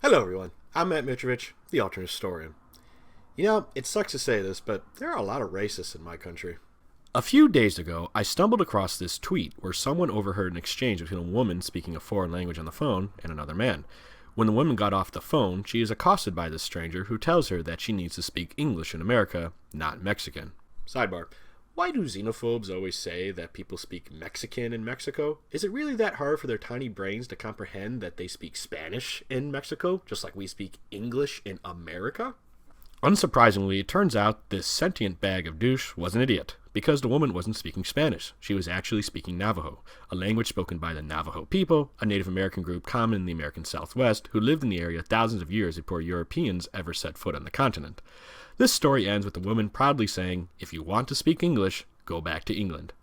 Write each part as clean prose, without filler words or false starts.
Hello, everyone. I'm Matt Mitrovich, the alternate historian. It sucks to say this, but there are a lot of racists in my country. A few days ago, I stumbled across this tweet where someone overheard an exchange between a woman speaking a foreign language on the phone and another man. When the woman got off the phone, she is accosted by this stranger who tells her that she needs to speak English in America, not Mexican. Sidebar. Why do xenophobes always say that people speak Mexican in Mexico? Is it really that hard for their tiny brains to comprehend that they speak Spanish in Mexico, just like we speak English in America? Unsurprisingly, it turns out this sentient bag of douche was an idiot, because the woman wasn't speaking Spanish. She was actually speaking Navajo, a language spoken by the Navajo people, a Native American group common in the American Southwest, who lived in the area thousands of years before Europeans ever set foot on the continent. This story ends with the woman proudly saying, "If you want to speak English, go back to England."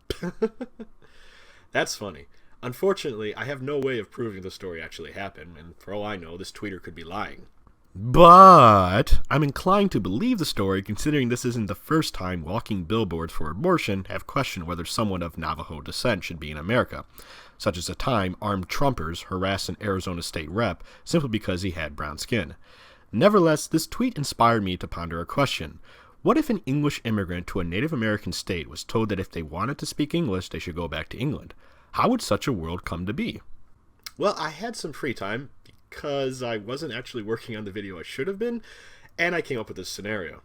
That's funny. Unfortunately, I have no way of proving the story actually happened, and for all I know, this tweeter could be lying. But I'm inclined to believe the story, considering this isn't the first time walking billboards for abortion have questioned whether someone of Navajo descent should be in America, such as the time armed Trumpers harassed an Arizona state rep simply because he had brown skin. Nevertheless, this tweet inspired me to ponder a question. What if an English immigrant to a Native American state was told that if they wanted to speak English, they should go back to England? How would such a world come to be? Well, I had some free time because I wasn't actually working on the video I should have been, and I came up with this scenario.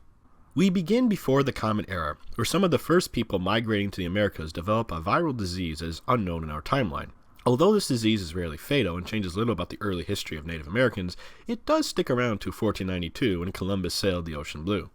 We begin before the Common Era, where some of the first people migrating to the Americas develop a viral disease that is unknown in our timeline. Although this disease is rarely fatal and changes little about the early history of Native Americans, it does stick around to 1492 when Columbus sailed the ocean blue.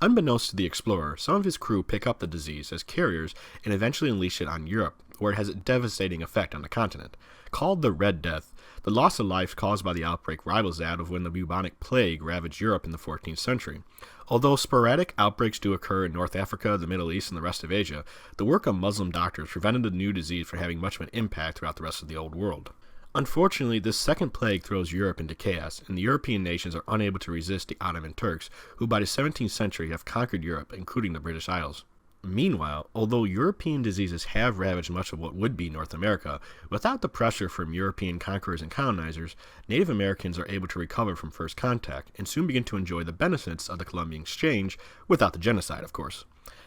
Unbeknownst to the explorer, some of his crew pick up the disease as carriers and eventually unleash it on Europe, where it has a devastating effect on the continent. Called the Red Death, the loss of life caused by the outbreak rivals that of when the bubonic plague ravaged Europe in the 14th century. Although sporadic outbreaks do occur in North Africa, the Middle East, and the rest of Asia, the work of Muslim doctors prevented the new disease from having much of an impact throughout the rest of the Old World. Unfortunately, this second plague throws Europe into chaos, and the European nations are unable to resist the Ottoman Turks, who by the 17th century have conquered Europe, including the British Isles. Meanwhile, although European diseases have ravaged much of what would be North America, without the pressure from European conquerors and colonizers, Native Americans are able to recover from first contact and soon begin to enjoy the benefits of the Columbian Exchange, without the genocide, of course.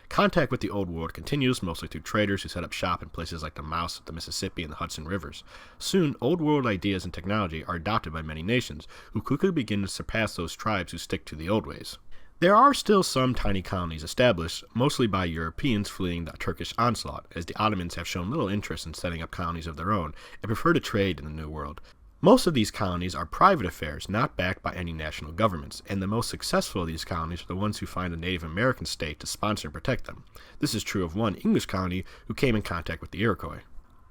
Contact with the Old World continues, mostly through traders who set up shop in places like the Mouse, the Mississippi, and the Hudson Rivers. Soon, Old World ideas and technology are adopted by many nations, who quickly begin to surpass those tribes who stick to the old ways. There are still some tiny colonies established, mostly by Europeans fleeing the Turkish onslaught, as the Ottomans have shown little interest in setting up colonies of their own and prefer to trade in the New World. Most of these colonies are private affairs, not backed by any national governments, and the most successful of these colonies are the ones who find a Native American state to sponsor and protect them. This is true of one English colony who came in contact with the Iroquois.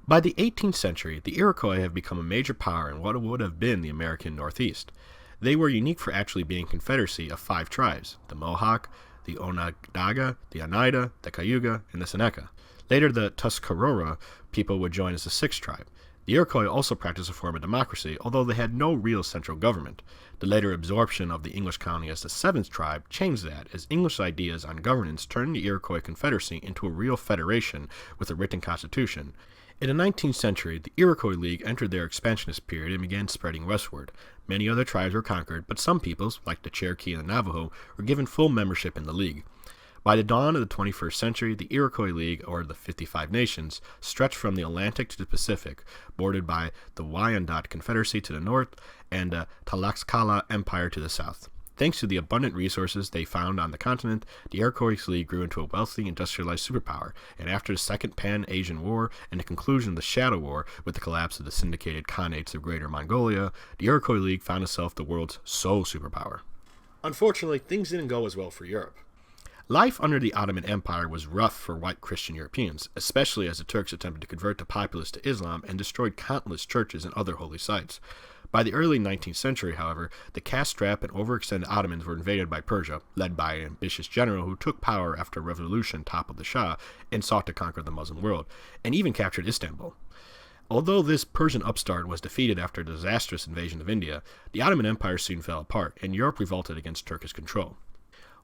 By the 18th century, the Iroquois have become a major power in what would have been the American Northeast. They were unique for actually being a confederacy of 5 tribes: the Mohawk, the Onondaga, the Oneida, the Cayuga, and the Seneca. Later, the Tuscarora people would join as the 6th tribe. The Iroquois also practiced a form of democracy, although they had no real central government. The later absorption of the English colony as the 7th tribe changed that, as English ideas on governance turned the Iroquois Confederacy into a real federation with a written constitution. In the 19th century, the Iroquois League entered their expansionist period and began spreading westward. Many other tribes were conquered, but some peoples, like the Cherokee and the Navajo, were given full membership in the League. By the dawn of the 21st century, the Iroquois League, or the 55 Nations, stretched from the Atlantic to the Pacific, bordered by the Wyandot Confederacy to the north and the Tlaxcala Empire to the south. Thanks to the abundant resources they found on the continent, the Iroquois League grew into a wealthy, industrialized superpower, and after the Second Pan-Asian War and the conclusion of the Shadow War with the collapse of the syndicated Khanates of Greater Mongolia, the Iroquois League found itself the world's sole superpower. Unfortunately, things didn't go as well for Europe. Life under the Ottoman Empire was rough for white Christian Europeans, especially as the Turks attempted to convert the populace to Islam and destroyed countless churches and other holy sites. By the early 19th century, however, the cash-strapped and overextended Ottomans were invaded by Persia, led by an ambitious general who took power after a revolution toppled the Shah and sought to conquer the Muslim world, and even captured Istanbul. Although this Persian upstart was defeated after a disastrous invasion of India, the Ottoman Empire soon fell apart, and Europe revolted against Turkish control.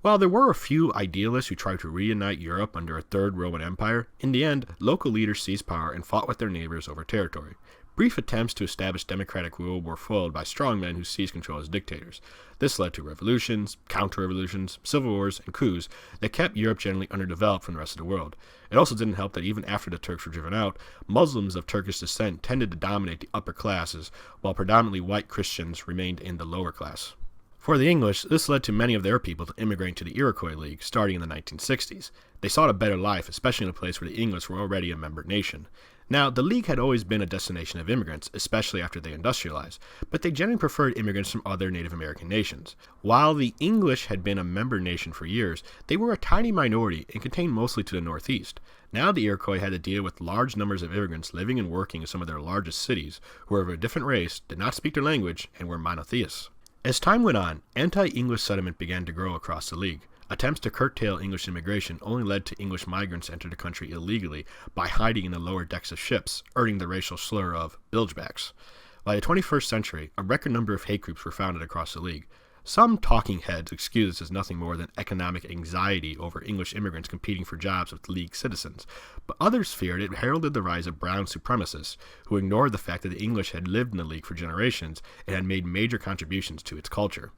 While there were a few idealists who tried to reunite Europe under a third Roman Empire, in the end, local leaders seized power and fought with their neighbors over territory. Brief attempts to establish democratic rule were foiled by strongmen who seized control as dictators. This led to revolutions, counter-revolutions, civil wars, and coups that kept Europe generally underdeveloped from the rest of the world. It also didn't help that even after the Turks were driven out, Muslims of Turkish descent tended to dominate the upper classes, while predominantly white Christians remained in the lower class. For the English, this led to many of their people to immigrate to the Iroquois League starting in the 1960s. They sought a better life, especially in a place where the English were already a member nation. Now, the League had always been a destination of immigrants, especially after they industrialized, but they generally preferred immigrants from other Native American nations. While the English had been a member nation for years, they were a tiny minority and contained mostly to the northeast. Now the Iroquois had to deal with large numbers of immigrants living and working in some of their largest cities, who were of a different race, did not speak their language, and were monotheists. As time went on, anti-English sentiment began to grow across the League. Attempts to curtail English immigration only led to English migrants enter the country illegally by hiding in the lower decks of ships, earning the racial slur of bilgebacks. By the 21st century, a record number of hate groups were founded across the League. Some talking heads excuse this as nothing more than economic anxiety over English immigrants competing for jobs with League citizens, but others feared it heralded the rise of brown supremacists, who ignored the fact that the English had lived in the League for generations and had made major contributions to its culture.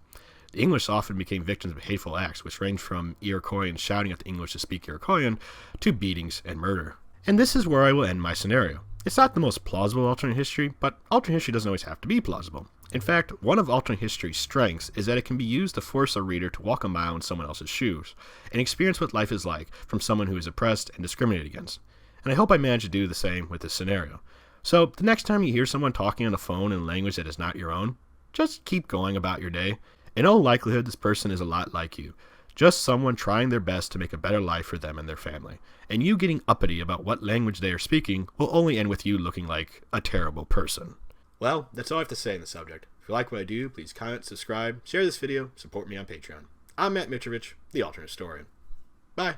The English often became victims of hateful acts, which ranged from Iroquoians shouting at the English to speak Iroquoian to beatings and murder. And this is where I will end my scenario. It's not the most plausible alternate history, but alternate history doesn't always have to be plausible. In fact, one of alternate history's strengths is that it can be used to force a reader to walk a mile in someone else's shoes and experience what life is like from someone who is oppressed and discriminated against. And I hope I manage to do the same with this scenario. So, the next time you hear someone talking on the phone in language that is not your own, just keep going about your day. In all likelihood, this person is a lot like you. Just someone trying their best to make a better life for them and their family. And you getting uppity about what language they are speaking will only end with you looking like a terrible person. Well, that's all I have to say on the subject. If you like what I do, please comment, subscribe, share this video, support me on Patreon. I'm Matt Mitrovich, the Alternate Historian. Bye.